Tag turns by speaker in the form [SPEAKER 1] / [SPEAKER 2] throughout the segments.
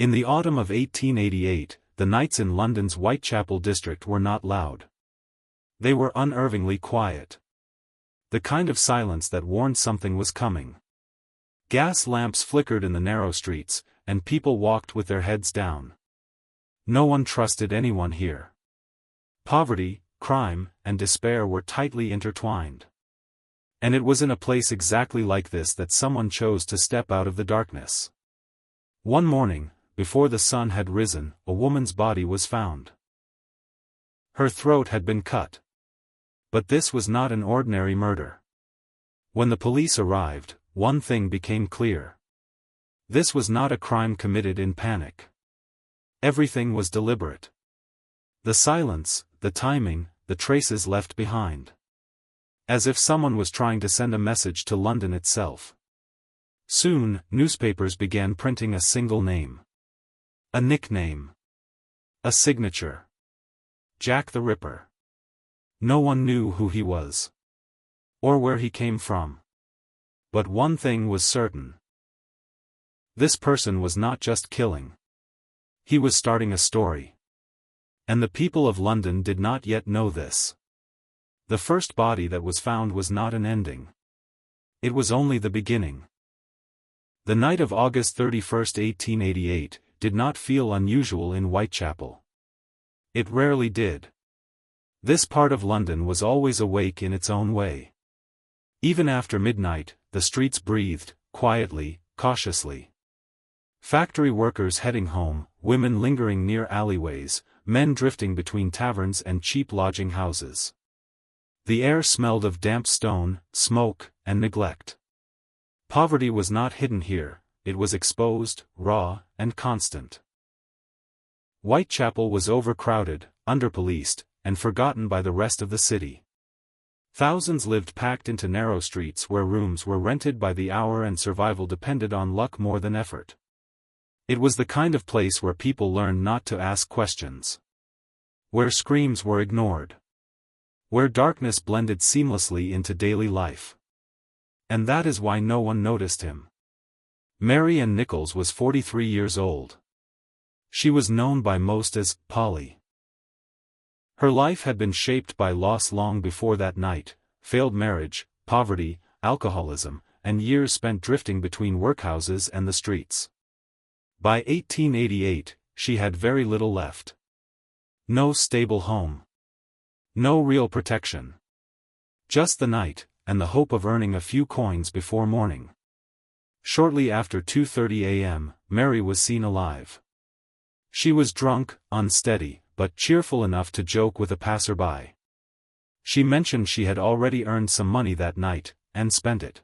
[SPEAKER 1] In the autumn of 1888, the nights in London's Whitechapel district were not loud. They were unnervingly quiet. The kind of silence that warned something was coming. Gas lamps flickered in the narrow streets, and people walked with their heads down. No one trusted anyone here. Poverty, crime, and despair were tightly intertwined. And it was in a place exactly like this that someone chose to step out of the darkness. One morning, before the sun had risen, a woman's body was found. Her throat had been cut. But this was not an ordinary murder. When the police arrived, one thing became clear. This was not a crime committed in panic. Everything was deliberate. The silence, the timing, the traces left behind. As if someone was trying to send a message to London itself. Soon, newspapers began printing a single name. A nickname. A signature. Jack the Ripper. No one knew who he was. Or where he came from. But one thing was certain. This person was not just killing. He was starting a story. And the people of London did not yet know this. The first body that was found was not an ending. It was only the beginning. The night of August 31, 1888, did not feel unusual in Whitechapel. It rarely did. This part of London was always awake in its own way. Even after midnight, the streets breathed, quietly, cautiously. Factory workers heading home, women lingering near alleyways, men drifting between taverns and cheap lodging houses. The air smelled of damp stone, smoke, and neglect. Poverty was not hidden here, it was exposed, raw, and constant. Whitechapel was overcrowded, underpoliced, and forgotten by the rest of the city. Thousands lived packed into narrow streets where rooms were rented by the hour and survival depended on luck more than effort. It was the kind of place where people learned not to ask questions. Where screams were ignored. Where darkness blended seamlessly into daily life. And that is why no one noticed him. Mary Ann Nichols was 43 years old. She was known by most as Polly. Her life had been shaped by loss long before that night: failed marriage, poverty, alcoholism, and years spent drifting between workhouses and the streets. By 1888, she had very little left. No stable home. No real protection. Just the night, and the hope of earning a few coins before morning. Shortly after 2:30 a.m., Mary was seen alive. She was drunk, unsteady, but cheerful enough to joke with a passerby. She mentioned she had already earned some money that night, and spent it.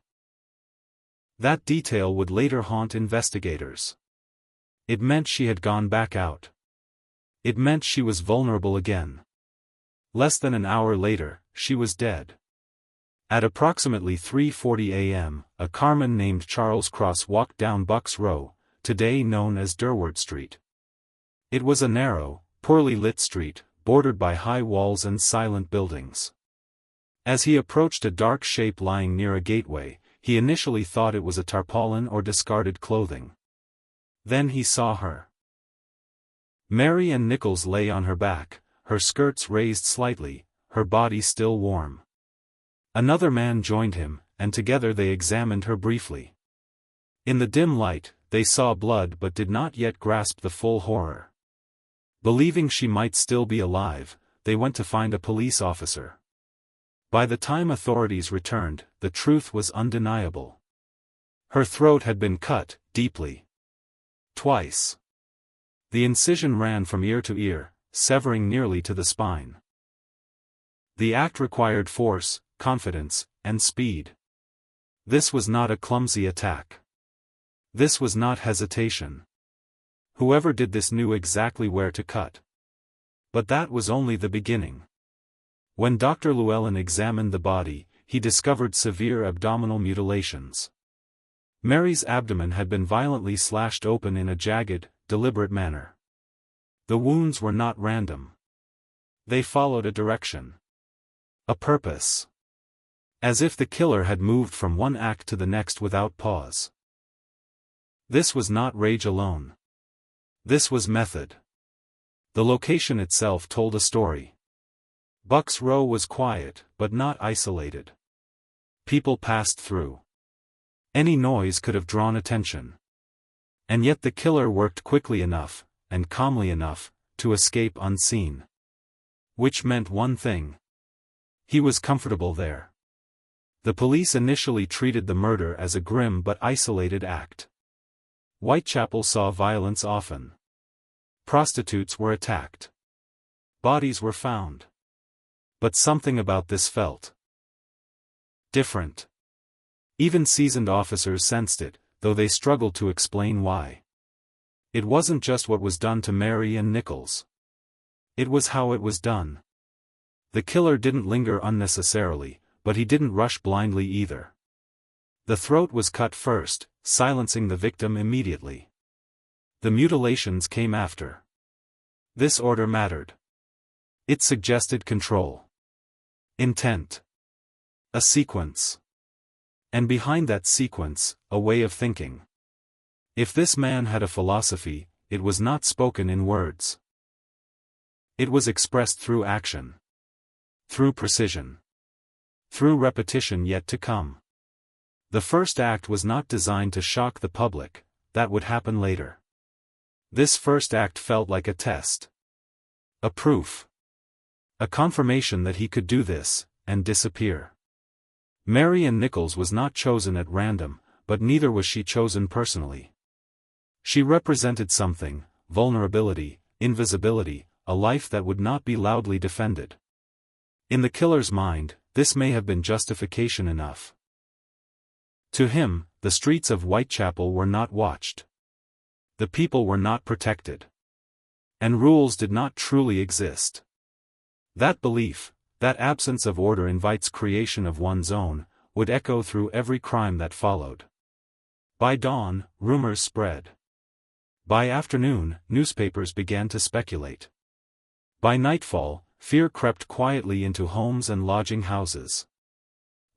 [SPEAKER 1] That detail would later haunt investigators. It meant she had gone back out. It meant she was vulnerable again. Less than an hour later, she was dead. At approximately 3:40 a.m., a carman named Charles Cross walked down Bucks Row, today known as Durward Street. It was a narrow, poorly lit street, bordered by high walls and silent buildings. As he approached a dark shape lying near a gateway, he initially thought it was a tarpaulin or discarded clothing. Then he saw her. Mary Ann Nichols lay on her back, her skirts raised slightly, her body still warm. Another man joined him, and together they examined her briefly. In the dim light, they saw blood but did not yet grasp the full horror. Believing she might still be alive, they went to find a police officer. By the time authorities returned, the truth was undeniable. Her throat had been cut, deeply. Twice. The incision ran from ear to ear, severing nearly to the spine. The act required force, confidence, and speed. This was not a clumsy attack. This was not hesitation. Whoever did this knew exactly where to cut. But that was only the beginning. When Dr. Llewellyn examined the body, he discovered severe abdominal mutilations. Mary's abdomen had been violently slashed open in a jagged, deliberate manner. The wounds were not random. They followed a direction. A purpose. As if the killer had moved from one act to the next without pause. This was not rage alone. This was method. The location itself told a story. Bucks Row was quiet, but not isolated. People passed through. Any noise could have drawn attention. And yet the killer worked quickly enough, and calmly enough, to escape unseen. Which meant one thing. He was comfortable there. The police initially treated the murder as a grim but isolated act. Whitechapel saw violence often. Prostitutes were attacked. Bodies were found. But something about this felt different. Even seasoned officers sensed it, though they struggled to explain why. It wasn't just what was done to Mary and Nichols. It was how it was done. The killer didn't linger unnecessarily, but he didn't rush blindly either. The throat was cut first, silencing the victim immediately. The mutilations came after. This order mattered. It suggested control. Intent. A sequence. And behind that sequence, a way of thinking. If this man had a philosophy, it was not spoken in words. It was expressed through action. Through precision. Through repetition yet to come. The first act was not designed to shock the public, that would happen later. This first act felt like a test. A proof. A confirmation that he could do this, and disappear. Mary Ann Nichols was not chosen at random, but neither was she chosen personally. She represented something: vulnerability, invisibility, a life that would not be loudly defended. In the killer's mind, this may have been justification enough. To him, the streets of Whitechapel were not watched. The people were not protected. And rules did not truly exist. That belief, that absence of order invites creation of one's own, would echo through every crime that followed. By dawn, rumors spread. By afternoon, newspapers began to speculate. By nightfall, fear crept quietly into homes and lodging houses.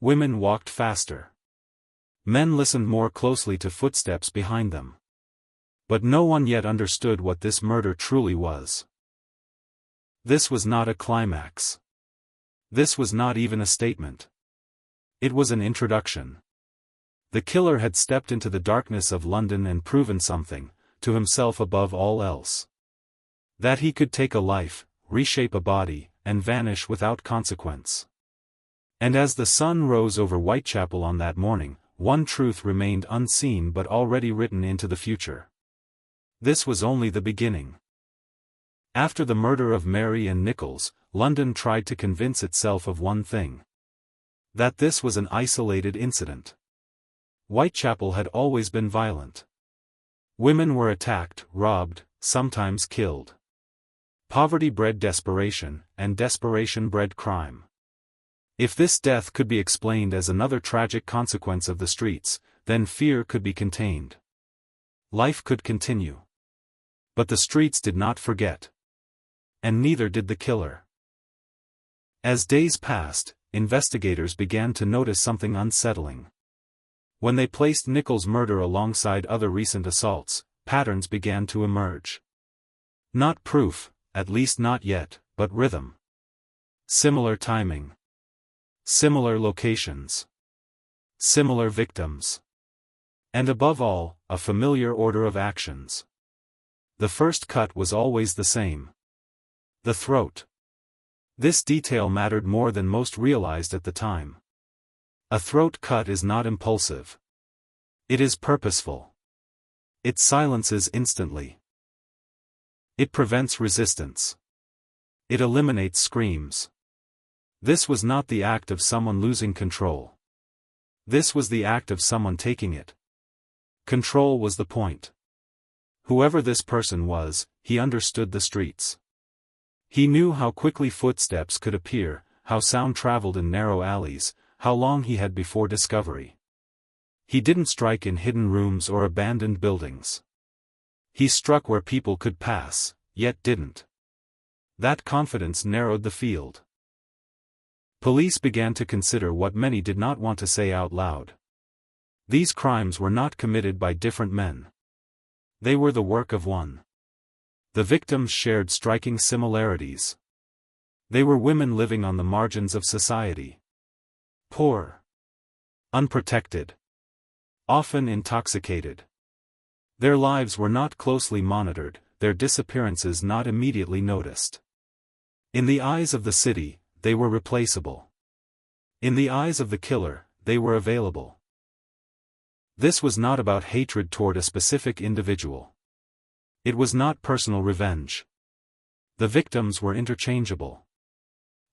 [SPEAKER 1] Women walked faster. Men listened more closely to footsteps behind them. But no one yet understood what this murder truly was. This was not a climax. This was not even a statement. It was an introduction. The killer had stepped into the darkness of London and proven something, to himself above all else. That he could take a life, reshape a body, and vanish without consequence. And as the sun rose over Whitechapel on that morning, one truth remained unseen but already written into the future. This was only the beginning. After the murder of Mary Ann Nichols, London tried to convince itself of one thing. That this was an isolated incident. Whitechapel had always been violent. Women were attacked, robbed, sometimes killed. Poverty bred desperation, and desperation bred crime. If this death could be explained as another tragic consequence of the streets, then fear could be contained. Life could continue. But the streets did not forget. And neither did the killer. As days passed, investigators began to notice something unsettling. When they placed Nichols' murder alongside other recent assaults, patterns began to emerge. Not proof, at least not yet, but rhythm. Similar timing. Similar locations. Similar victims. And above all, a familiar order of actions. The first cut was always the same. The throat. This detail mattered more than most realized at the time. A throat cut is not impulsive. It is purposeful. It silences instantly. It prevents resistance. It eliminates screams. This was not the act of someone losing control. This was the act of someone taking it. Control was the point. Whoever this person was, he understood the streets. He knew how quickly footsteps could appear, how sound traveled in narrow alleys, how long he had before discovery. He didn't strike in hidden rooms or abandoned buildings. He struck where people could pass, yet didn't. That confidence narrowed the field. Police began to consider what many did not want to say out loud. These crimes were not committed by different men. They were the work of one. The victims shared striking similarities. They were women living on the margins of society. Poor. Unprotected. Often intoxicated. Their lives were not closely monitored, their disappearances not immediately noticed. In the eyes of the city, they were replaceable. In the eyes of the killer, they were available. This was not about hatred toward a specific individual. It was not personal revenge. The victims were interchangeable.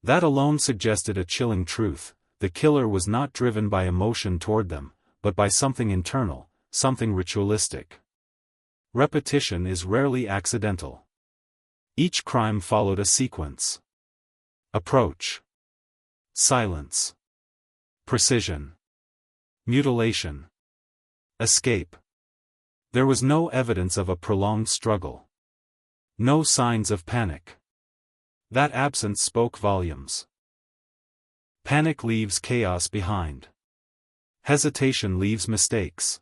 [SPEAKER 1] That alone suggested a chilling truth: the killer was not driven by emotion toward them, but by something internal, something ritualistic. Repetition is rarely accidental. Each crime followed a sequence. Approach. Silence. Precision. Mutilation. Escape. There was no evidence of a prolonged struggle. No signs of panic. That absence spoke volumes. Panic leaves chaos behind. Hesitation leaves mistakes.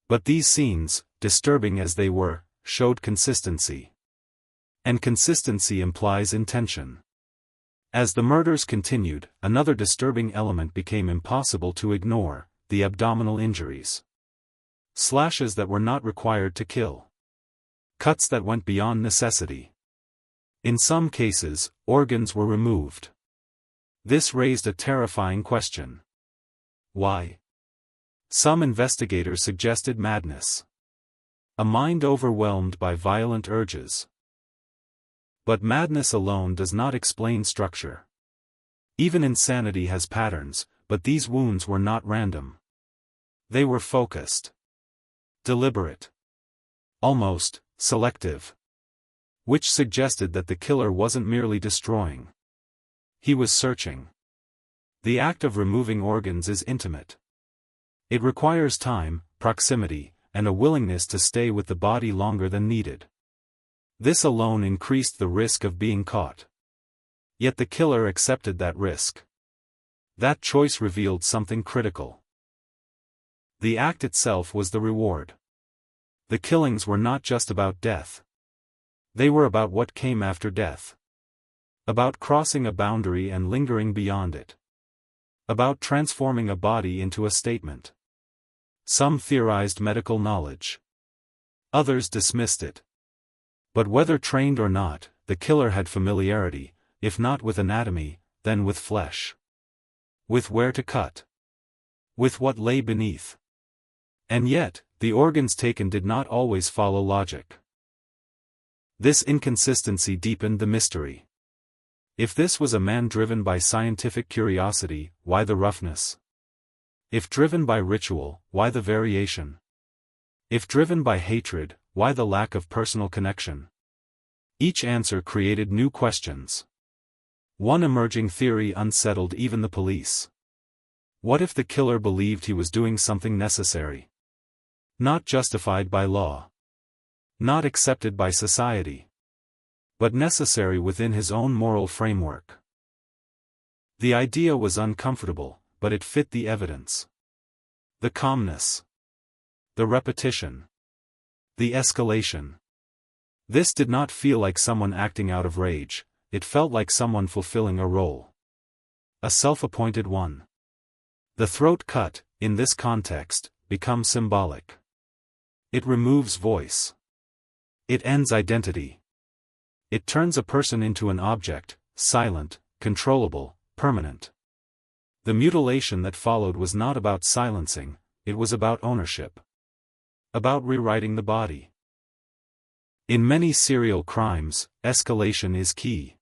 [SPEAKER 1] But these scenes, disturbing as they were, showed consistency. And consistency implies intention. As the murders continued, another disturbing element became impossible to ignore: the abdominal injuries. Slashes that were not required to kill. Cuts that went beyond necessity. In some cases, organs were removed. This raised a terrifying question. Why? Some investigators suggested madness. A mind overwhelmed by violent urges. But madness alone does not explain structure. Even insanity has patterns, but these wounds were not random. They were focused. Deliberate. Almost selective. Which suggested that the killer wasn't merely destroying. He was searching. The act of removing organs is intimate. It requires time, proximity, and a willingness to stay with the body longer than needed. This alone increased the risk of being caught. Yet the killer accepted that risk. That choice revealed something critical. The act itself was the reward. The killings were not just about death. They were about what came after death. About crossing a boundary and lingering beyond it. About transforming a body into a statement. Some theorized medical knowledge. Others dismissed it. But whether trained or not, the killer had familiarity, if not with anatomy, then with flesh. With where to cut. With what lay beneath. And yet, the organs taken did not always follow logic. This inconsistency deepened the mystery. If this was a man driven by scientific curiosity, why the roughness? If driven by ritual, why the variation? If driven by hatred, why the lack of personal connection? Each answer created new questions. One emerging theory unsettled even the police. What if the killer believed he was doing something necessary? Not justified by law. Not accepted by society. But necessary within his own moral framework. The idea was uncomfortable, but it fit the evidence. The calmness. The repetition. The escalation. This did not feel like someone acting out of rage, it felt like someone fulfilling a role. A self-appointed one. The throat cut, in this context, becomes symbolic. It removes voice. It ends identity. It turns a person into an object, silent, controllable, permanent. The mutilation that followed was not about silencing, it was about ownership. About rewriting the body. In many serial crimes, escalation is key.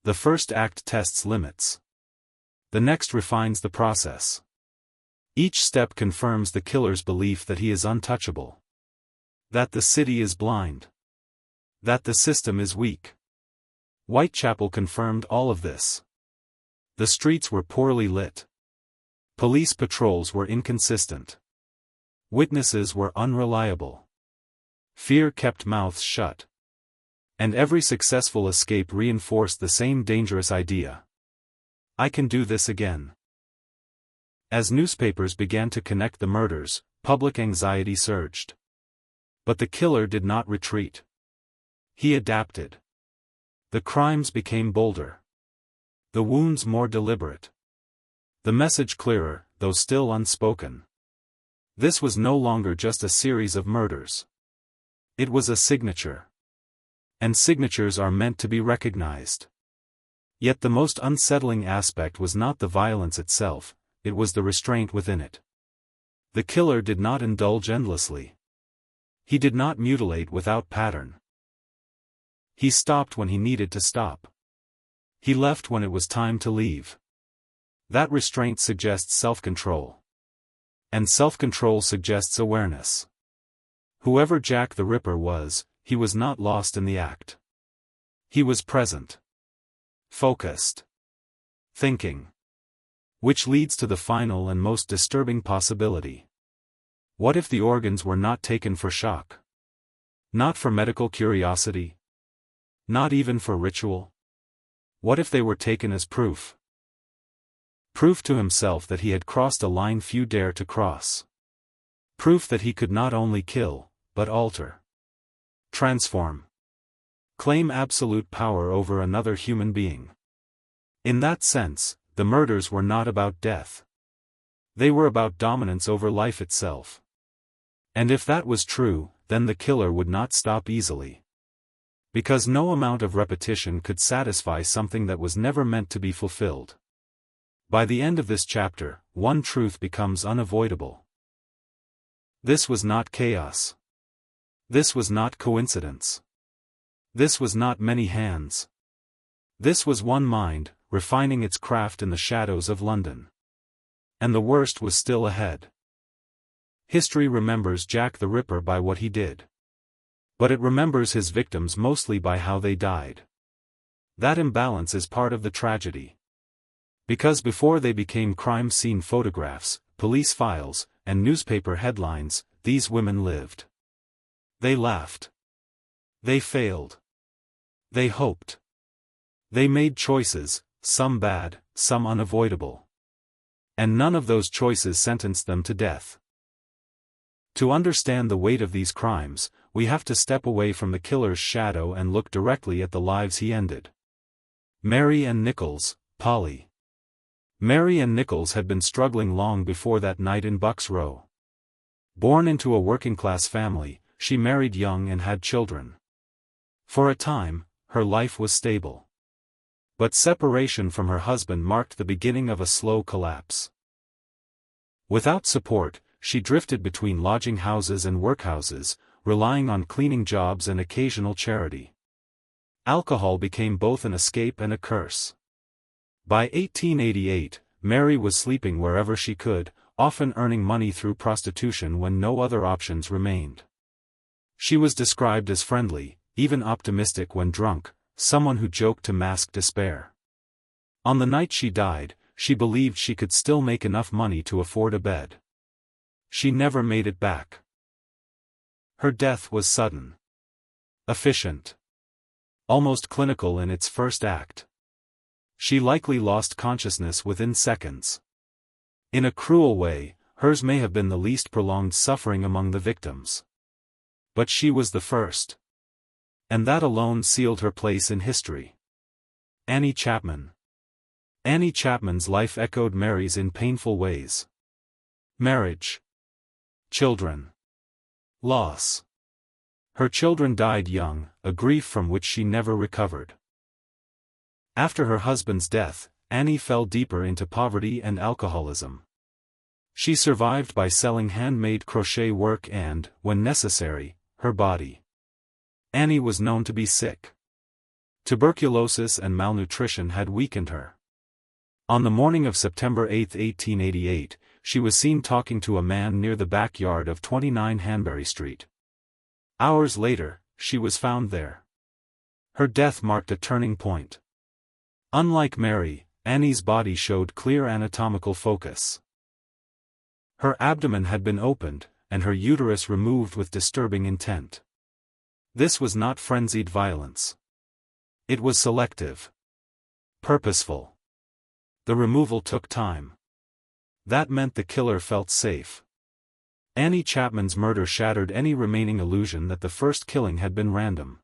[SPEAKER 1] The first act tests limits. The next refines the process. Each step confirms the killer's belief that he is untouchable. That the city is blind. That the system is weak. Whitechapel confirmed all of this. The streets were poorly lit. Police patrols were inconsistent. Witnesses were unreliable. Fear kept mouths shut. And every successful escape reinforced the same dangerous idea. I can do this again. As newspapers began to connect the murders, public anxiety surged. But the killer did not retreat. He adapted. The crimes became bolder. The wounds more deliberate. The message clearer, though still unspoken. This was no longer just a series of murders. It was a signature. And signatures are meant to be recognized. Yet the most unsettling aspect was not the violence itself, it was the restraint within it. The killer did not indulge endlessly. He did not mutilate without pattern. He stopped when he needed to stop. He left when it was time to leave. That restraint suggests self-control. And self-control suggests awareness. Whoever Jack the Ripper was, he was not lost in the act. He was present. Focused. Thinking. Which leads to the final and most disturbing possibility. What if the organs were not taken for shock? Not for medical curiosity? Not even for ritual? What if they were taken as proof? Proof to himself that he had crossed a line few dare to cross. Proof that he could not only kill, but alter. Transform. Claim absolute power over another human being. In that sense, the murders were not about death. They were about dominance over life itself. And if that was true, then the killer would not stop easily. Because no amount of repetition could satisfy something that was never meant to be fulfilled. By the end of this chapter, one truth becomes unavoidable. This was not chaos. This was not coincidence. This was not many hands. This was one mind, refining its craft in the shadows of London. And the worst was still ahead. History remembers Jack the Ripper by what he did. But it remembers his victims mostly by how they died. That imbalance is part of the tragedy. Because before they became crime scene photographs, police files, and newspaper headlines, these women lived. They laughed. They failed. They hoped. They made choices, some bad, some unavoidable. And none of those choices sentenced them to death. To understand the weight of these crimes, we have to step away from the killer's shadow and look directly at the lives he ended. Mary Ann Nichols, Polly. Mary Ann Nichols had been struggling long before that night in Bucks Row. Born into a working-class family, she married young and had children. For a time, her life was stable. But separation from her husband marked the beginning of a slow collapse. Without support, she drifted between lodging houses and workhouses, relying on cleaning jobs and occasional charity. Alcohol became both an escape and a curse. By 1888, Mary was sleeping wherever she could, often earning money through prostitution when no other options remained. She was described as friendly, even optimistic when drunk, someone who joked to mask despair. On the night she died, she believed she could still make enough money to afford a bed. She never made it back. Her death was sudden. Efficient. Almost clinical in its first act. She likely lost consciousness within seconds. In a cruel way, hers may have been the least prolonged suffering among the victims. But she was the first. And that alone sealed her place in history. Annie Chapman. Annie Chapman's life echoed Mary's in painful ways. Marriage. Children. Loss. Her children died young, a grief from which she never recovered. After her husband's death, Annie fell deeper into poverty and alcoholism. She survived by selling handmade crochet work and, when necessary, her body. Annie was known to be sick. Tuberculosis and malnutrition had weakened her. On the morning of September 8, 1888, she was seen talking to a man near the backyard of 29 Hanbury Street. Hours later, she was found there. Her death marked a turning point. Unlike Mary, Annie's body showed clear anatomical focus. Her abdomen had been opened, and her uterus removed with disturbing intent. This was not frenzied violence. It was selective. Purposeful. The removal took time. That meant the killer felt safe. Annie Chapman's murder shattered any remaining illusion that the first killing had been random.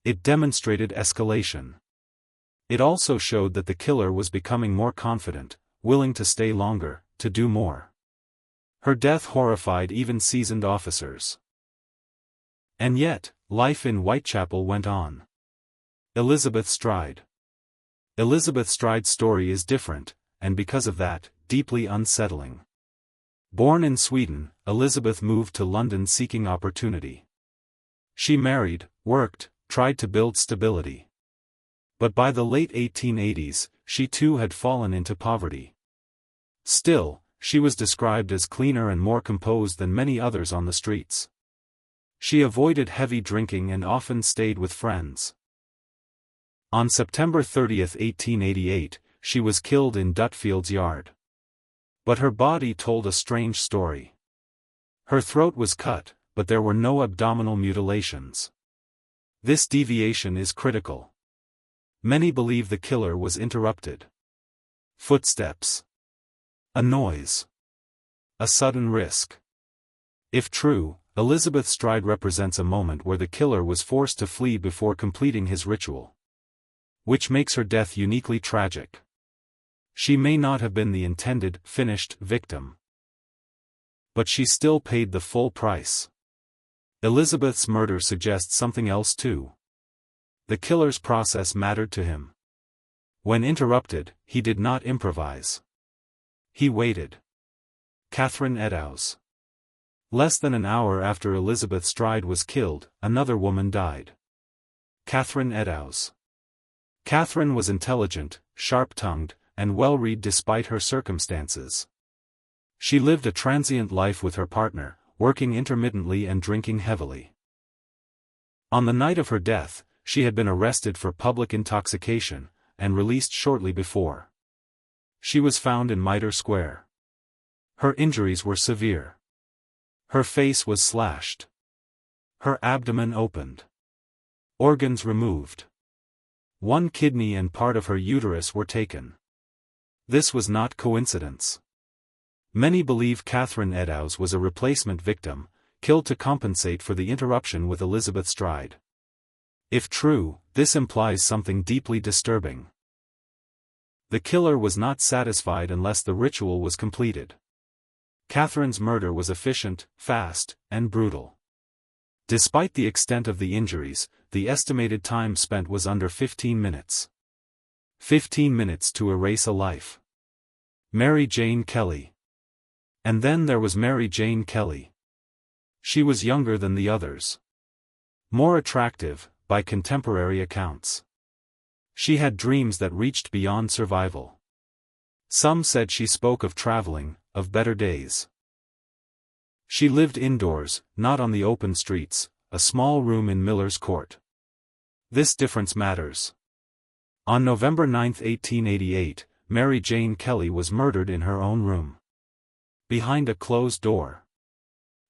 [SPEAKER 1] It demonstrated escalation. It also showed that the killer was becoming more confident, willing to stay longer, to do more. Her death horrified even seasoned officers. And yet, life in Whitechapel went on. Elizabeth Stride. Elizabeth Stride's story is different, and because of that, deeply unsettling. Born in Sweden, Elizabeth moved to London seeking opportunity. She married, worked, tried to build stability. But by the late 1880s, she too had fallen into poverty. Still, she was described as cleaner and more composed than many others on the streets. She avoided heavy drinking and often stayed with friends. On September 30, 1888, she was killed in Dutfield's yard. But her body told a strange story. Her throat was cut, but there were no abdominal mutilations. This deviation is critical. Many believe the killer was interrupted. Footsteps. A noise. A sudden risk. If true, Elizabeth Stride represents a moment where the killer was forced to flee before completing his ritual. Which makes her death uniquely tragic. She may not have been the intended, finished victim. But she still paid the full price. Elizabeth's murder suggests something else too. The killer's process mattered to him. When interrupted, he did not improvise. He waited. Catherine Eddowes. Less than an hour after Elizabeth Stride was killed, another woman died. Catherine Eddowes. Catherine was intelligent, sharp-tongued, and well-read despite her circumstances. She lived a transient life with her partner, working intermittently and drinking heavily. On the night of her death, she had been arrested for public intoxication, and released shortly before. She was found in Mitre Square. Her injuries were severe. Her face was slashed. Her abdomen opened. Organs removed. One kidney and part of her uterus were taken. This was not coincidence. Many believe Catherine Eddowes was a replacement victim, killed to compensate for the interruption with Elizabeth Stride. If true, this implies something deeply disturbing. The killer was not satisfied unless the ritual was completed. Catherine's murder was efficient, fast, and brutal. Despite the extent of the injuries, the estimated time spent was under 15 minutes. 15 minutes to erase a life. Mary Jane Kelly. And then there was Mary Jane Kelly. She was younger than the others. More attractive, by contemporary accounts. She had dreams that reached beyond survival. Some said she spoke of traveling, of better days. She lived indoors, not on the open streets, a small room in Miller's Court. This difference matters. On November 9, 1888, Mary Jane Kelly was murdered in her own room. Behind a closed door.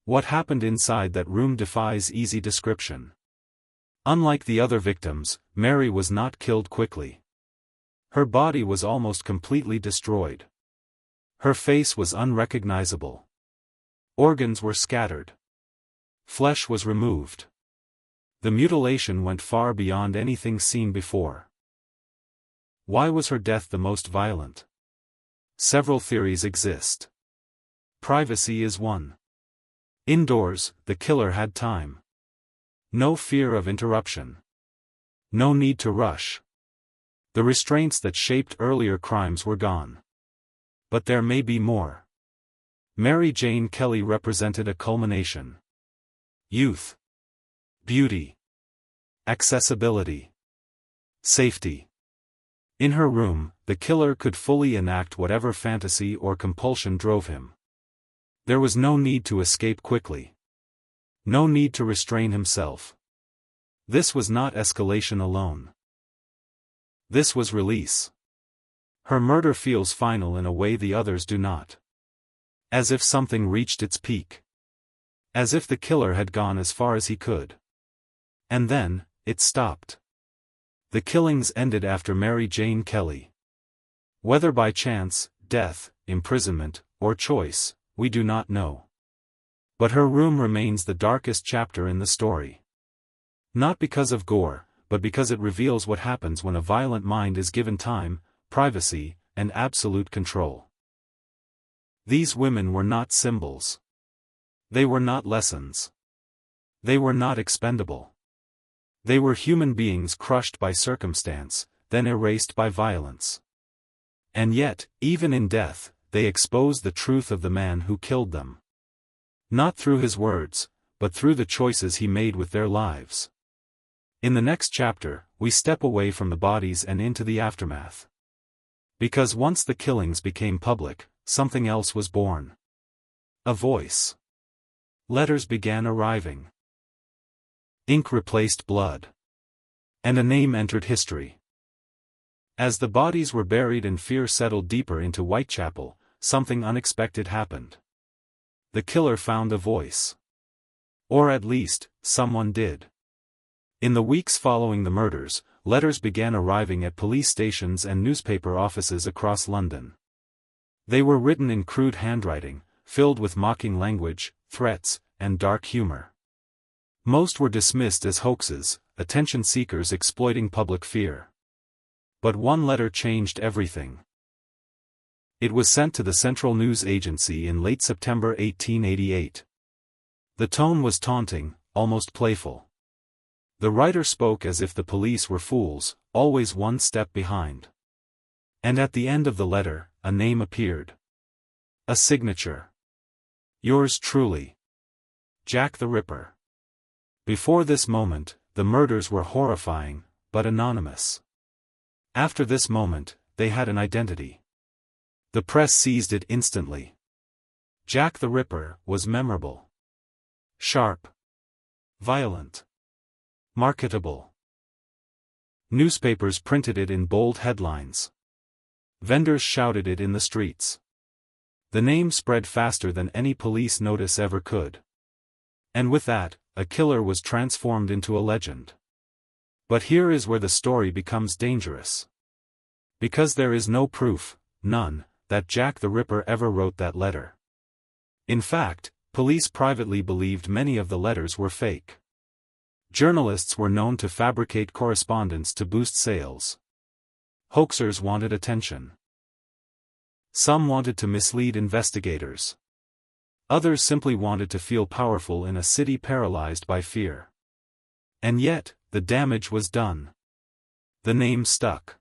[SPEAKER 1] What happened inside that room defies easy description. Unlike the other victims, Mary was not killed quickly. Her body was almost completely destroyed. Her face was unrecognizable. Organs were scattered. Flesh was removed. The mutilation went far beyond anything seen before. Why was her death the most violent? Several theories exist. Privacy is one. Indoors, the killer had time. No fear of interruption. No need to rush. The restraints that shaped earlier crimes were gone. But there may be more. Mary Jane Kelly represented a culmination. Youth. Beauty. Accessibility. Safety. In her room, the killer could fully enact whatever fantasy or compulsion drove him. There was no need to escape quickly. No need to restrain himself. This was not escalation alone. This was release. Her murder feels final in a way the others do not. As if something reached its peak. As if the killer had gone as far as he could. And then, it stopped. The killings ended after Mary Jane Kelly. Whether by chance, death, imprisonment, or choice, we do not know. But her room remains the darkest chapter in the story. Not because of gore, but because it reveals what happens when a violent mind is given time, privacy, and absolute control. These women were not symbols. They were not lessons. They were not expendable. They were human beings crushed by circumstance, then erased by violence. And yet, even in death, they exposed the truth of the man who killed them. Not through his words, but through the choices he made with their lives. In the next chapter, we step away from the bodies and into the aftermath. Because once the killings became public, something else was born. A voice. Letters began arriving. Ink replaced blood. And a name entered history. As the bodies were buried and fear settled deeper into Whitechapel, something unexpected happened. The killer found a voice. Or at least, someone did. In the weeks following the murders, letters began arriving at police stations and newspaper offices across London. They were written in crude handwriting, filled with mocking language, threats, and dark humor. Most were dismissed as hoaxes, attention seekers exploiting public fear. But one letter changed everything. It was sent to the Central News Agency in late September 1888. The tone was taunting, almost playful. The writer spoke as if the police were fools, always one step behind. And at the end of the letter, a name appeared. A signature. Yours truly. Jack the Ripper. Before this moment, the murders were horrifying, but anonymous. After this moment, they had an identity. The press seized it instantly. Jack the Ripper was memorable. Sharp. Violent. Marketable. Newspapers printed it in bold headlines. Vendors shouted it in the streets. The name spread faster than any police notice ever could. And with that, a killer was transformed into a legend. But here is where the story becomes dangerous. Because there is no proof, none, that Jack the Ripper ever wrote that letter. In fact, police privately believed many of the letters were fake. Journalists were known to fabricate correspondence to boost sales. Hoaxers wanted attention. Some wanted to mislead investigators. Others simply wanted to feel powerful in a city paralyzed by fear. And yet, the damage was done. The name stuck.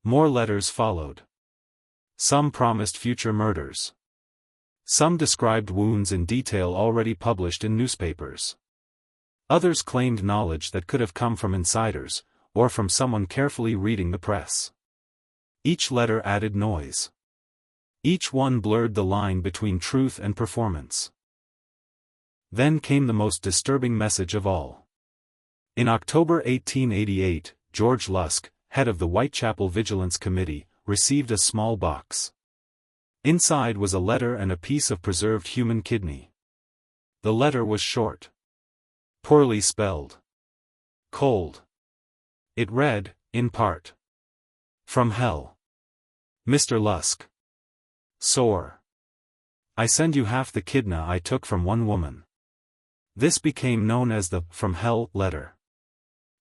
[SPEAKER 1] More letters followed. Some promised future murders. Some described wounds in detail already published in newspapers. Others claimed knowledge that could have come from insiders, or from someone carefully reading the press. Each letter added noise. Each one blurred the line between truth and performance. Then came the most disturbing message of all. In October 1888, George Lusk, head of the Whitechapel Vigilance Committee, received a small box. Inside was a letter and a piece of preserved human kidney. The letter was short. Poorly spelled. Cold. It read, in part. From hell. Mr. Lusk. Sore. I send you half the kidney I took from one woman. This became known as the From Hell letter.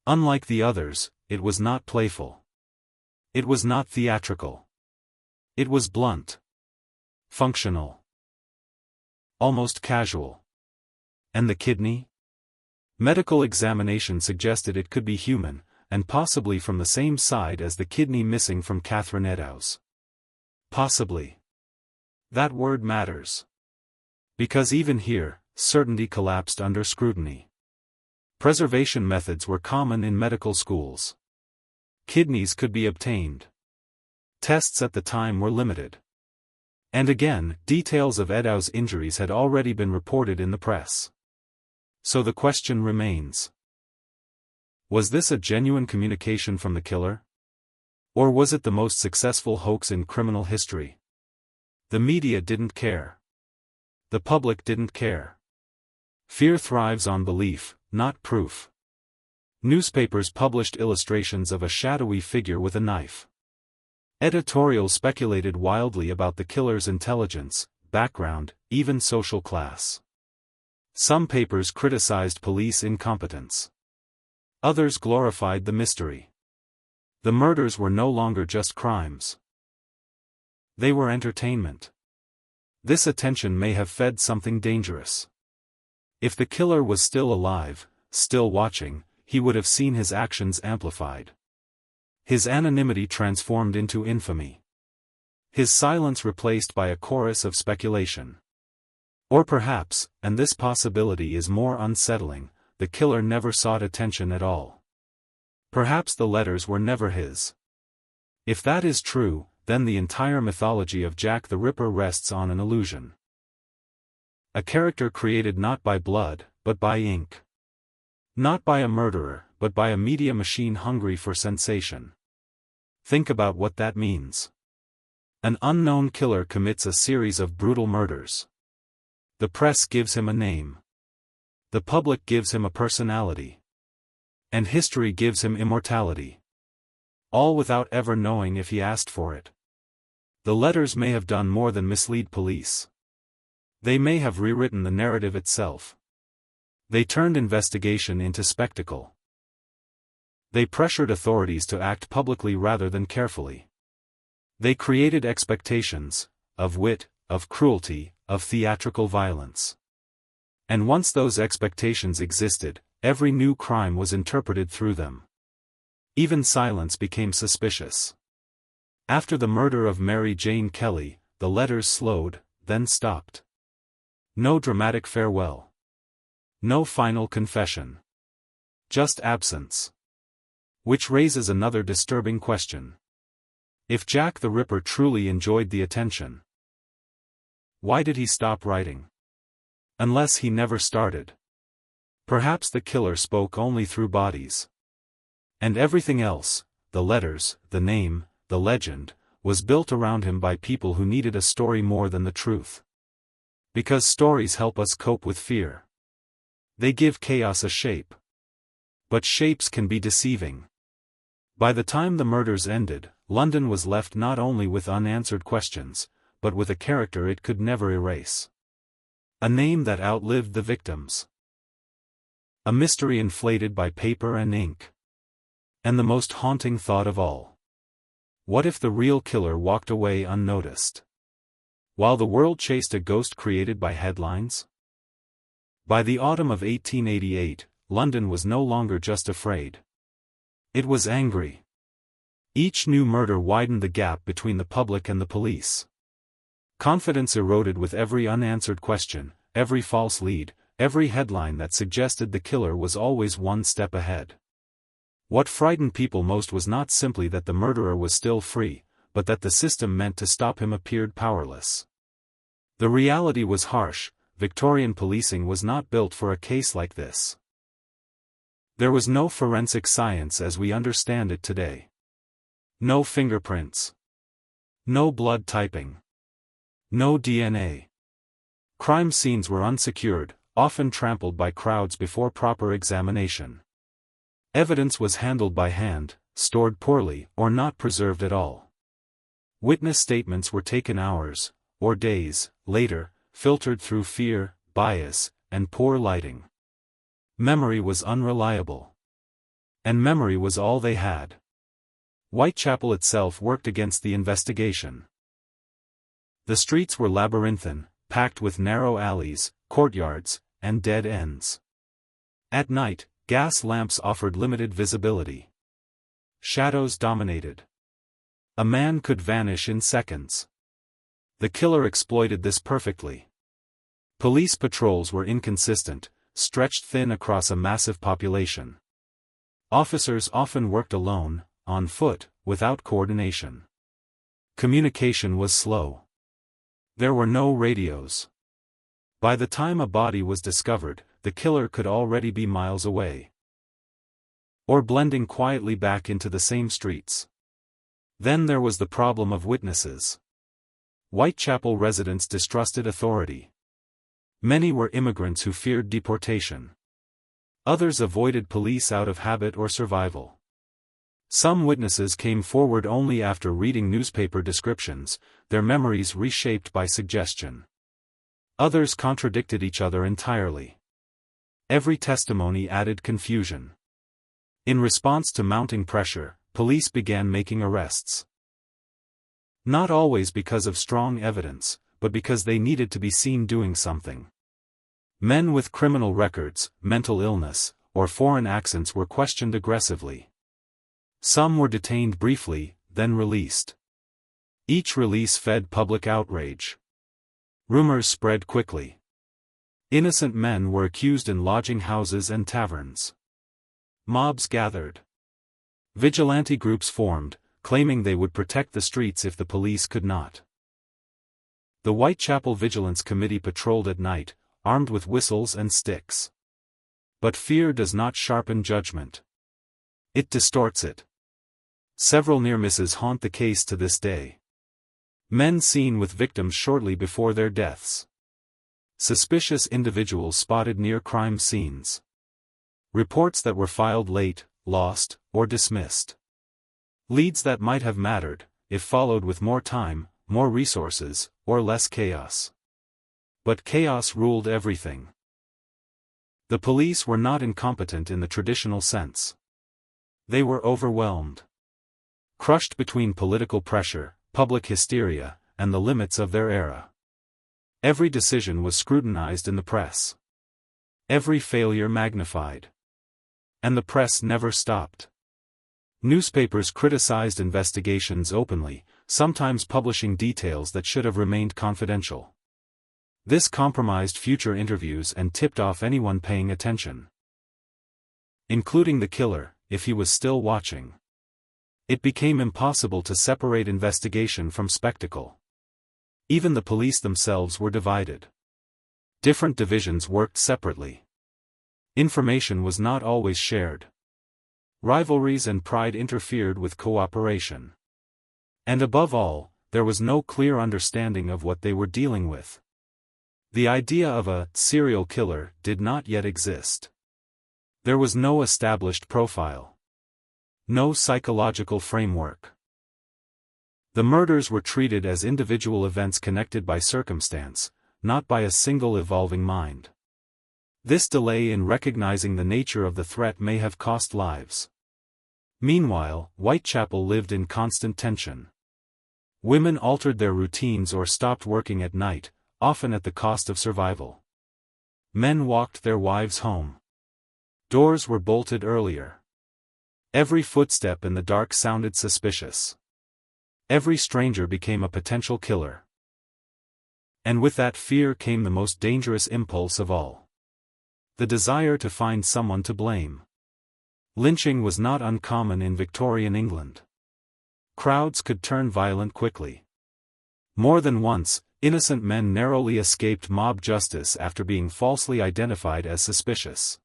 [SPEAKER 1] Unlike the others, it was not playful. It was not theatrical. It was blunt. Functional. Almost casual. And the kidney? Medical examination suggested it could be human, and possibly from the same side as the kidney missing from Catherine Eddowes. Possibly. That word matters. Because even here, certainty collapsed under scrutiny. Preservation methods were common in medical schools. Kidneys could be obtained. Tests at the time were limited. And again, details of Eddowes' injuries had already been reported in the press. So the question remains. Was this a genuine communication from the killer? Or was it the most successful hoax in criminal history? The media didn't care. The public didn't care. Fear thrives on belief, not proof. Newspapers published illustrations of a shadowy figure with a knife. Editorials speculated wildly about the killer's intelligence, background, even social class. Some papers criticized police incompetence. Others glorified the mystery. The murders were no longer just crimes. They were entertainment. This attention may have fed something dangerous. If the killer was still alive, still watching, he would have seen his actions amplified. His anonymity transformed into infamy. His silence replaced by a chorus of speculation. Or perhaps, and this possibility is more unsettling, the killer never sought attention at all. Perhaps the letters were never his. If that is true, then the entire mythology of Jack the Ripper rests on an illusion. A character created not by blood, but by ink. Not by a murderer, but by a media machine hungry for sensation. Think about what that means. An unknown killer commits a series of brutal murders. The press gives him a name. The public gives him a personality. And history gives him immortality. All without ever knowing if he asked for it. The letters may have done more than mislead police. They may have rewritten the narrative itself. They turned investigation into spectacle. They pressured authorities to act publicly rather than carefully. They created expectations, of wit, of cruelty, of theatrical violence. And once those expectations existed, every new crime was interpreted through them. Even silence became suspicious. After the murder of Mary Jane Kelly, the letters slowed, then stopped. No dramatic farewell. No final confession. Just absence. Which raises another disturbing question. If Jack the Ripper truly enjoyed the attention, why did he stop writing? Unless he never started. Perhaps the killer spoke only through bodies. And everything else, the letters, the name, the legend, was built around him by people who needed a story more than the truth. Because stories help us cope with fear. They give chaos a shape. But shapes can be deceiving. By the time the murders ended, London was left not only with unanswered questions, but with a character it could never erase. A name that outlived the victims. A mystery inflated by paper and ink. And the most haunting thought of all. What if the real killer walked away unnoticed? While the world chased a ghost created by headlines? By the autumn of 1888, London was no longer just afraid. It was angry. Each new murder widened the gap between the public and the police. Confidence eroded with every unanswered question, every false lead, every headline that suggested the killer was always one step ahead. What frightened people most was not simply that the murderer was still free, but that the system meant to stop him appeared powerless. The reality was harsh. Victorian policing was not built for a case like this. There was no forensic science as we understand it today. No fingerprints. No blood typing. No DNA. Crime scenes were unsecured, often trampled by crowds before proper examination. Evidence was handled by hand, stored poorly, or not preserved at all. Witness statements were taken hours, or days, later, filtered through fear, bias, and poor lighting. Memory was unreliable. And memory was all they had. Whitechapel itself worked against the investigation. The streets were labyrinthine, packed with narrow alleys, courtyards, and dead ends. At night, gas lamps offered limited visibility. Shadows dominated. A man could vanish in seconds. The killer exploited this perfectly. Police patrols were inconsistent, stretched thin across a massive population. Officers often worked alone, on foot, without coordination. Communication was slow. There were no radios. By the time a body was discovered, the killer could already be miles away. Or blending quietly back into the same streets. Then there was the problem of witnesses. Whitechapel residents distrusted authority. Many were immigrants who feared deportation. Others avoided police out of habit or survival. Some witnesses came forward only after reading newspaper descriptions, their memories reshaped by suggestion. Others contradicted each other entirely. Every testimony added confusion. In response to mounting pressure, police began making arrests. Not always because of strong evidence, but because they needed to be seen doing something. Men with criminal records, mental illness, or foreign accents were questioned aggressively. Some were detained briefly, then released. Each release fed public outrage. Rumors spread quickly. Innocent men were accused in lodging houses and taverns. Mobs gathered. Vigilante groups formed, claiming they would protect the streets if the police could not. The Whitechapel Vigilance Committee patrolled at night, armed with whistles and sticks. But fear does not sharpen judgment. It distorts it. Several near misses haunt the case to this day. Men seen with victims shortly before their deaths. Suspicious individuals spotted near crime scenes. Reports that were filed late, lost, or dismissed. Leads that might have mattered, if followed with more time, more resources, or less chaos. But chaos ruled everything. The police were not incompetent in the traditional sense. They were overwhelmed. Crushed between political pressure, public hysteria, and the limits of their era. Every decision was scrutinized in the press. Every failure magnified. And the press never stopped. Newspapers criticized investigations openly, sometimes publishing details that should have remained confidential. This compromised future interviews and tipped off anyone paying attention. Including the killer, if he was still watching. It became impossible to separate investigation from spectacle. Even the police themselves were divided. Different divisions worked separately. Information was not always shared. Rivalries and pride interfered with cooperation. And above all, there was no clear understanding of what they were dealing with. The idea of a serial killer did not yet exist. There was no established profile. No psychological framework. The murders were treated as individual events connected by circumstance, not by a single evolving mind. This delay in recognizing the nature of the threat may have cost lives. Meanwhile, Whitechapel lived in constant tension. Women altered their routines or stopped working at night, often at the cost of survival. Men walked their wives home. Doors were bolted earlier. Every footstep in the dark sounded suspicious. Every stranger became a potential killer. And with that fear came the most dangerous impulse of all. The desire to find someone to blame. Lynching was not uncommon in Victorian England. Crowds could turn violent quickly. More than once, innocent men narrowly escaped mob justice after being falsely identified as suspicious.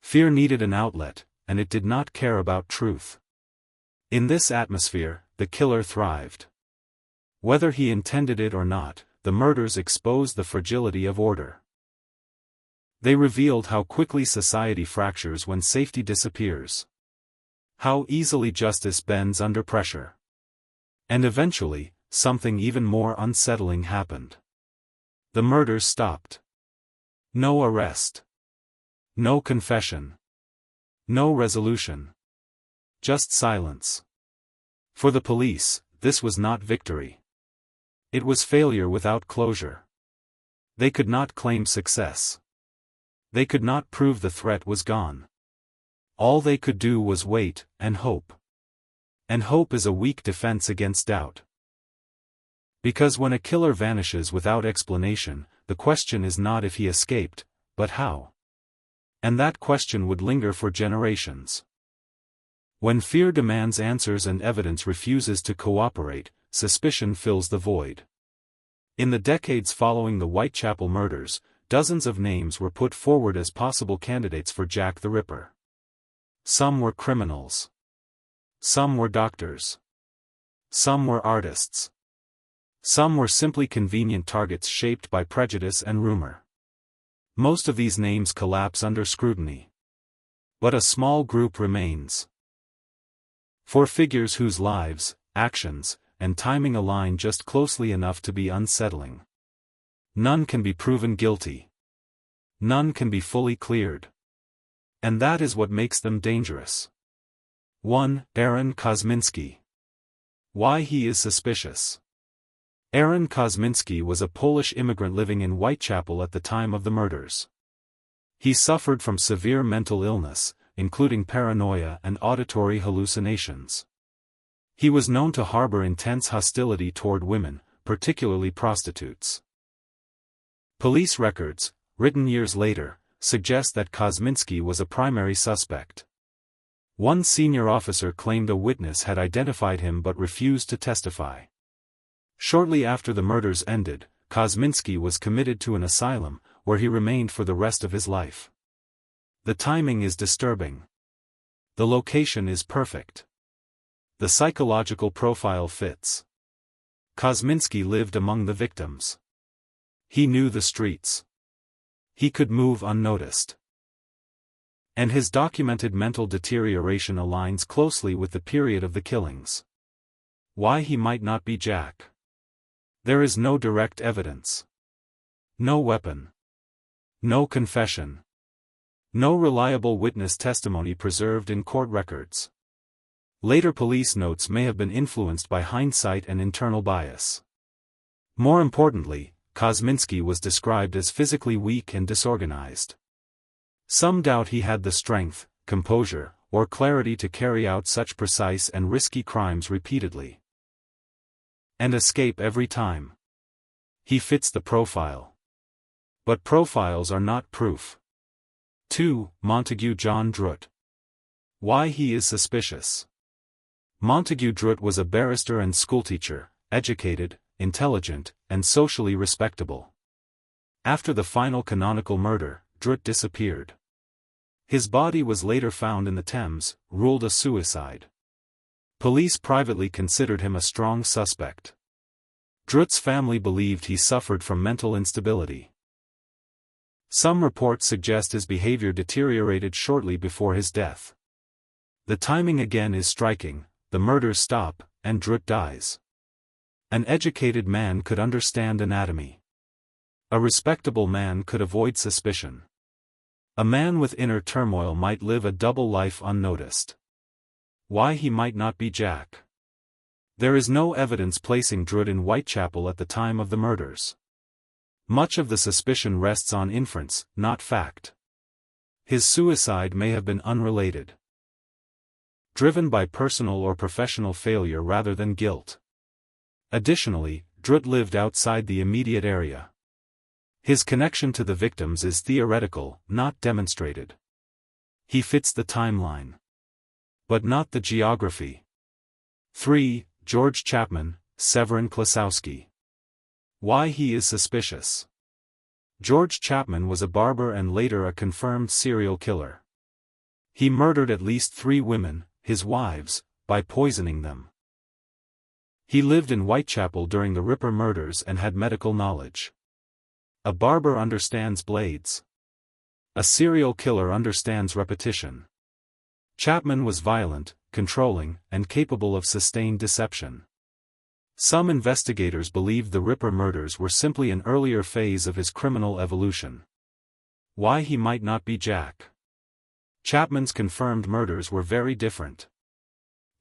[SPEAKER 1] Fear needed an outlet, and it did not care about truth. In this atmosphere, the killer thrived. Whether he intended it or not, the murders exposed the fragility of order. They revealed how quickly society fractures when safety disappears. How easily justice bends under pressure. And eventually, something even more unsettling happened. The murders stopped. No arrest. No confession. No resolution. Just silence. For the police, this was not victory. It was failure without closure. They could not claim success. They could not prove the threat was gone. All they could do was wait, and hope. And hope is a weak defense against doubt. Because when a killer vanishes without explanation, the question is not if he escaped, but how. And that question would linger for generations. When fear demands answers and evidence refuses to cooperate, suspicion fills the void. In the decades following the Whitechapel murders, dozens of names were put forward as possible candidates for Jack the Ripper. Some were criminals. Some were doctors. Some were artists. Some were simply convenient targets shaped by prejudice and rumor. Most of these names collapse under scrutiny. But a small group remains. For figures whose lives, actions, and timing align just closely enough to be unsettling. None can be proven guilty. None can be fully cleared. And that is what makes them dangerous. 1. Aaron Kosminski. Why he is suspicious. Aaron Kosminski was a Polish immigrant living in Whitechapel at the time of the murders. He suffered from severe mental illness, including paranoia and auditory hallucinations. He was known to harbor intense hostility toward women, particularly prostitutes. Police records, written years later, suggest that Kosminski was a primary suspect. One senior officer claimed a witness had identified him but refused to testify. Shortly after the murders ended, Kosminski was committed to an asylum, where he remained for the rest of his life. The timing is disturbing. The location is perfect. The psychological profile fits. Kosminski lived among the victims. He knew the streets. He could move unnoticed. And his documented mental deterioration aligns closely with the period of the killings. Why he might not be Jack. There is no direct evidence. No weapon. No confession. No reliable witness testimony preserved in court records. Later police notes may have been influenced by hindsight and internal bias. More importantly, Kosminski was described as physically weak and disorganized. Some doubt he had the strength, composure, or clarity to carry out such precise and risky crimes repeatedly. And escape every time. He fits the profile. But profiles are not proof. 2. Montague John Druitt. Why he is suspicious. Montague Druitt was a barrister and schoolteacher, educated, intelligent, and socially respectable. After the final canonical murder, Druitt disappeared. His body was later found in the Thames, ruled a suicide. Police privately considered him a strong suspect. Druitt's family believed he suffered from mental instability. Some reports suggest his behavior deteriorated shortly before his death. The timing again is striking, the murders stop, and Druitt dies. An educated man could understand anatomy. A respectable man could avoid suspicion. A man with inner turmoil might live a double life unnoticed. Why he might not be Jack. There is no evidence placing Druitt in Whitechapel at the time of the murders. Much of the suspicion rests on inference, not fact. His suicide may have been unrelated. Driven by personal or professional failure rather than guilt. Additionally, Druitt lived outside the immediate area. His connection to the victims is theoretical, not demonstrated. He fits the timeline. But not the geography. 3. George Chapman, Severin Klasowski. Why he is suspicious. George Chapman was a barber and later a confirmed serial killer. He murdered at least 3 women, his wives, by poisoning them. He lived in Whitechapel during the Ripper murders and had medical knowledge. A barber understands blades. A serial killer understands repetition. Chapman was violent, controlling, and capable of sustained deception. Some investigators believed the Ripper murders were simply an earlier phase of his criminal evolution. Why he might not be Jack. Chapman's confirmed murders were very different.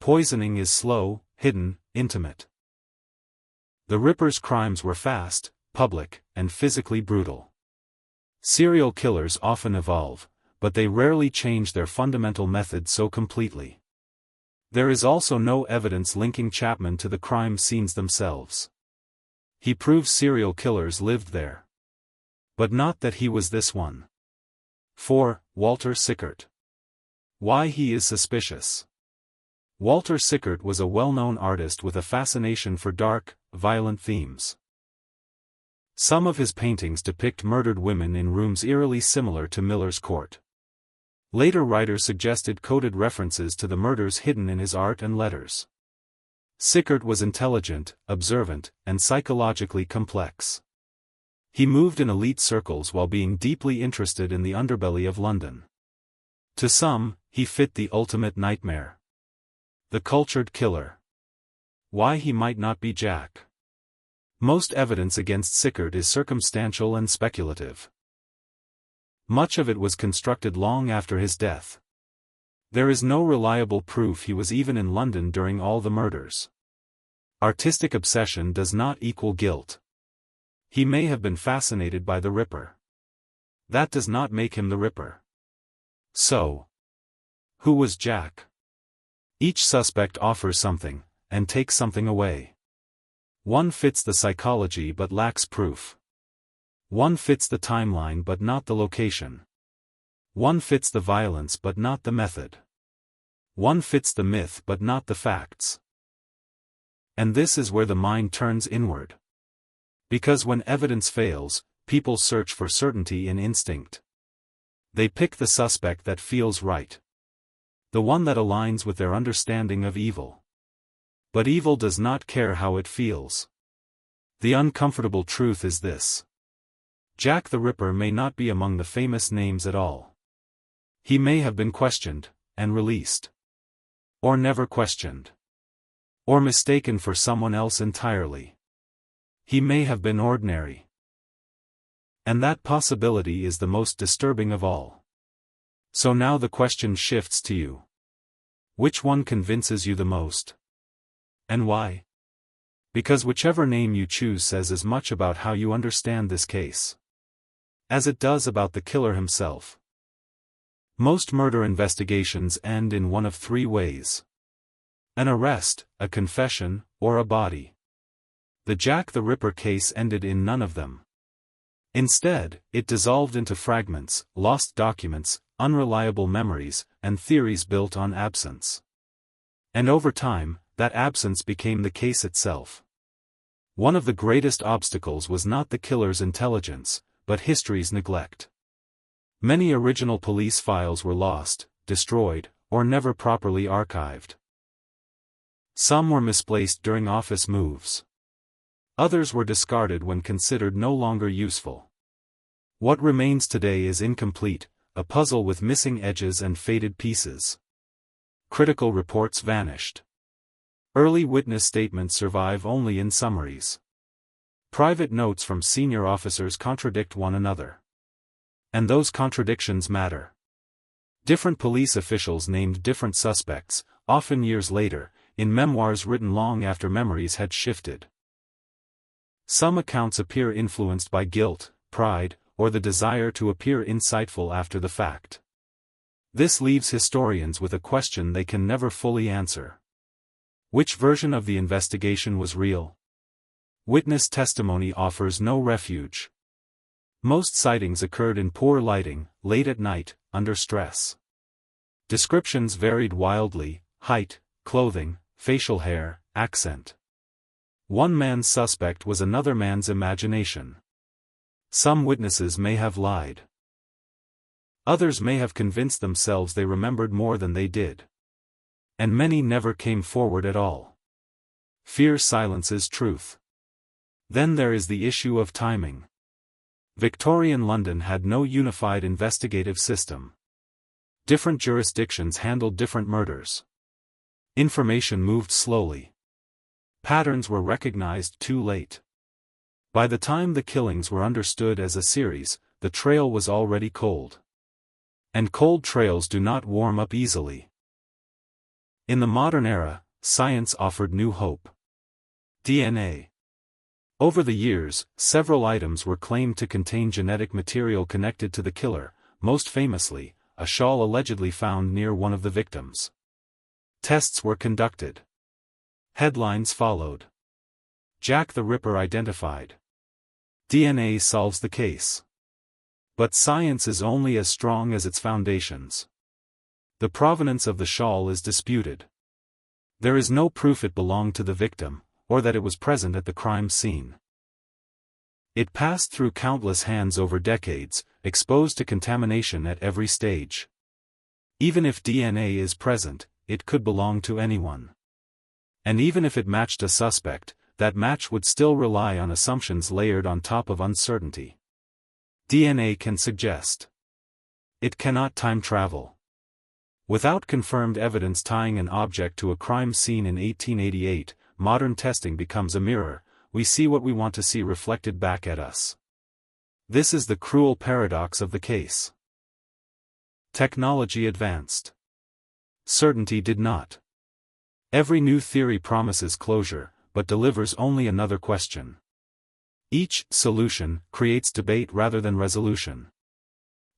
[SPEAKER 1] Poisoning is slow, hidden, intimate. The Ripper's crimes were fast, public, and physically brutal. Serial killers often evolve, but they rarely change their fundamental method so completely. There is also no evidence linking Chapman to the crime scenes themselves. He proves serial killers lived there. But not that he was this one. 4. Walter Sickert. Why he is suspicious. Walter Sickert was a well-known artist with a fascination for dark, violent themes. Some of his paintings depict murdered women in rooms eerily similar to Miller's Court. Later writers suggested coded references to the murders hidden in his art and letters. Sickert was intelligent, observant, and psychologically complex. He moved in elite circles while being deeply interested in the underbelly of London. To some, he fit the ultimate nightmare. The cultured killer. Why he might not be Jack. Most evidence against Sickert is circumstantial and speculative. Much of it was constructed long after his death. There is no reliable proof he was even in London during all the murders. Artistic obsession does not equal guilt. He may have been fascinated by the Ripper. That does not make him the Ripper. So, who was Jack? Each suspect offers something, and takes something away. One fits the psychology but lacks proof. One fits the timeline but not the location. One fits the violence but not the method. One fits the myth but not the facts. And this is where the mind turns inward. Because when evidence fails, people search for certainty in instinct. They pick the suspect that feels right. The one that aligns with their understanding of evil. But evil does not care how it feels. The uncomfortable truth is this. Jack the Ripper may not be among the famous names at all. He may have been questioned, and released. Or never questioned. Or mistaken for someone else entirely. He may have been ordinary. And that possibility is the most disturbing of all. So now the question shifts to you. Which one convinces you the most? And why? Because whichever name you choose says as much about how you understand this case as it does about the killer himself. Most murder investigations end in one of three ways. An arrest, a confession, or a body. The Jack the Ripper case ended in none of them. Instead, it dissolved into fragments, lost documents, unreliable memories, and theories built on absence. And over time, that absence became the case itself. One of the greatest obstacles was not the killer's intelligence, but history's neglect. Many original police files were lost, destroyed, or never properly archived. Some were misplaced during office moves. Others were discarded when considered no longer useful. What remains today is incomplete, a puzzle with missing edges and faded pieces. Critical reports vanished. Early witness statements survive only in summaries. Private notes from senior officers contradict one another. And those contradictions matter. Different police officials named different suspects, often years later, in memoirs written long after memories had shifted. Some accounts appear influenced by guilt, pride, or the desire to appear insightful after the fact. This leaves historians with a question they can never fully answer. Which version of the investigation was real? Witness testimony offers no refuge. Most sightings occurred in poor lighting, late at night, under stress. Descriptions varied wildly: height, clothing, facial hair, accent. One man's suspect was another man's imagination. Some witnesses may have lied. Others may have convinced themselves they remembered more than they did. And many never came forward at all. Fear silences truth. Then there is the issue of timing. Victorian London had no unified investigative system. Different jurisdictions handled different murders. Information moved slowly. Patterns were recognized too late. By the time the killings were understood as a series, the trail was already cold. And cold trails do not warm up easily. In the modern era, science offered new hope. DNA. Over the years, several items were claimed to contain genetic material connected to the killer, most famously, a shawl allegedly found near one of the victims. Tests were conducted. Headlines followed. Jack the Ripper identified. DNA solves the case. But science is only as strong as its foundations. The provenance of the shawl is disputed. There is no proof it belonged to the victim, or that it was present at the crime scene. It passed through countless hands over decades, exposed to contamination at every stage. Even if DNA is present, it could belong to anyone. And even if it matched a suspect, that match would still rely on assumptions layered on top of uncertainty. DNA can suggest. It cannot time travel. Without confirmed evidence tying an object to a crime scene in 1888, modern testing becomes a mirror. We see what we want to see reflected back at us. This is the cruel paradox of the case. Technology advanced. Certainty did not. Every new theory promises closure, but delivers only another question. Each solution creates debate rather than resolution.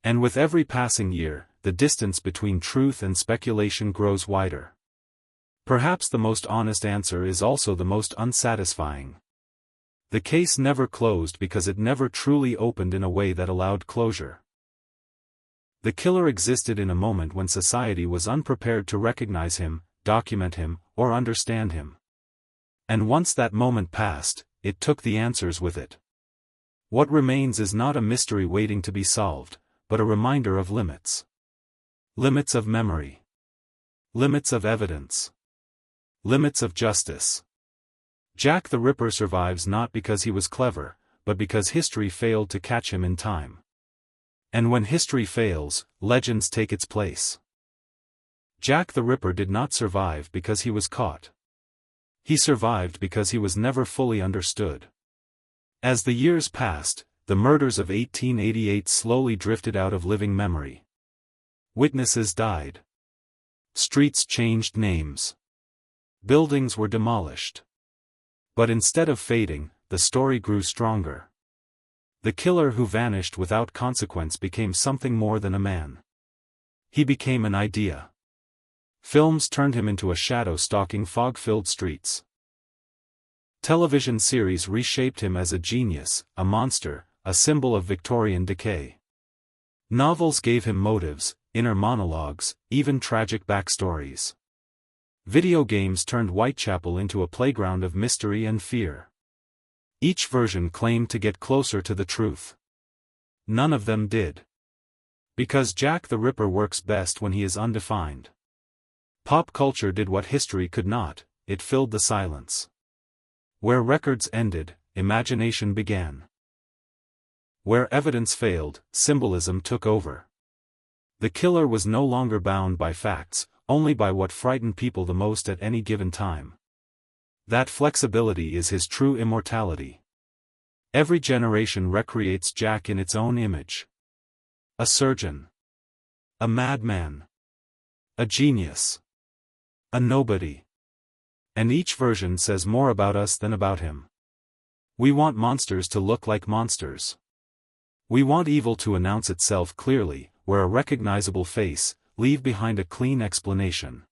[SPEAKER 1] And with every passing year, the distance between truth and speculation grows wider. Perhaps the most honest answer is also the most unsatisfying. The case never closed because it never truly opened in a way that allowed closure. The killer existed in a moment when society was unprepared to recognize him, document him, or understand him. And once that moment passed, it took the answers with it. What remains is not a mystery waiting to be solved, but a reminder of limits. Limits of memory. Limits of evidence. Limits of justice. Jack the Ripper survives not because he was clever, but because history failed to catch him in time. And when history fails, legends take its place. Jack the Ripper did not survive because he was caught. He survived because he was never fully understood. As the years passed, the murders of 1888 slowly drifted out of living memory. Witnesses died. Streets changed names. Buildings were demolished. But instead of fading, the story grew stronger. The killer who vanished without consequence became something more than a man. He became an idea. Films turned him into a shadow stalking fog-filled streets. Television series reshaped him as a genius, a monster, a symbol of Victorian decay. Novels gave him motives, inner monologues, even tragic backstories. Video games turned Whitechapel into a playground of mystery and fear. Each version claimed to get closer to the truth. None of them did. Because Jack the Ripper works best when he is undefined. Pop culture did what history could not, it filled the silence. Where records ended, imagination began. Where evidence failed, symbolism took over. The killer was no longer bound by facts, only by what frightened people the most at any given time. That flexibility is his true immortality. Every generation recreates Jack in its own image. A surgeon. A madman. A genius. A nobody. And each version says more about us than about him. We want monsters to look like monsters. We want evil to announce itself clearly, wear a recognizable face, leave behind a clean explanation.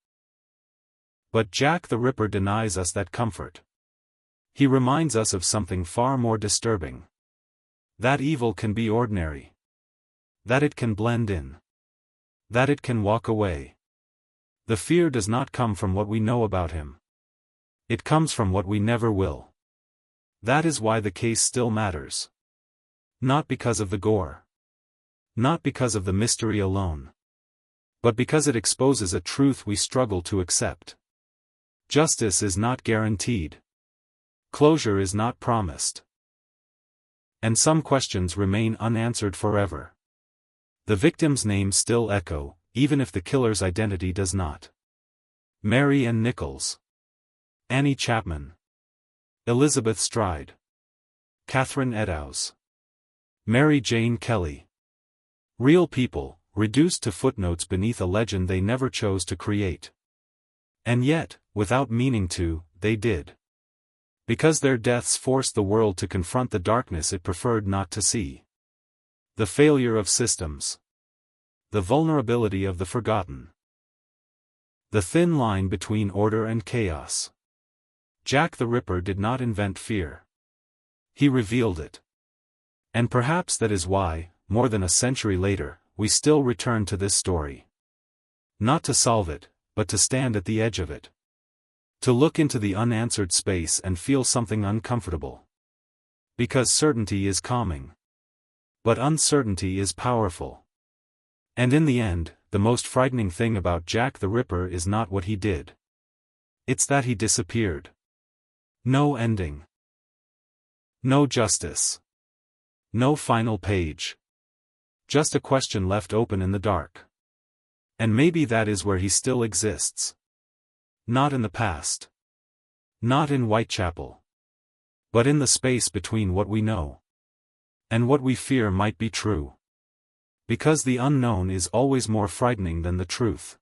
[SPEAKER 1] But Jack the Ripper denies us that comfort. He reminds us of something far more disturbing. That evil can be ordinary. That it can blend in. That it can walk away. The fear does not come from what we know about him. It comes from what we never will. That is why the case still matters. Not because of the gore. Not because of the mystery alone. But because it exposes a truth we struggle to accept. Justice is not guaranteed. Closure is not promised. And some questions remain unanswered forever. The victims' names still echo, even if the killer's identity does not. Mary Ann Nichols. Annie Chapman. Elizabeth Stride. Catherine Eddowes. Mary Jane Kelly. Real people, reduced to footnotes beneath a legend they never chose to create. And yet, without meaning to, they did. Because their deaths forced the world to confront the darkness it preferred not to see. The failure of systems. The vulnerability of the forgotten. The thin line between order and chaos. Jack the Ripper did not invent fear. He revealed it. And perhaps that is why, more than a century later, we still return to this story. Not to solve it, but to stand at the edge of it. To look into the unanswered space and feel something uncomfortable. Because certainty is calming. But uncertainty is powerful. And in the end, the most frightening thing about Jack the Ripper is not what he did. It's that he disappeared. No ending. No justice. No final page. Just a question left open in the dark. And maybe that is where he still exists. Not in the past. Not in Whitechapel. But in the space between what we know and what we fear might be true. Because the unknown is always more frightening than the truth.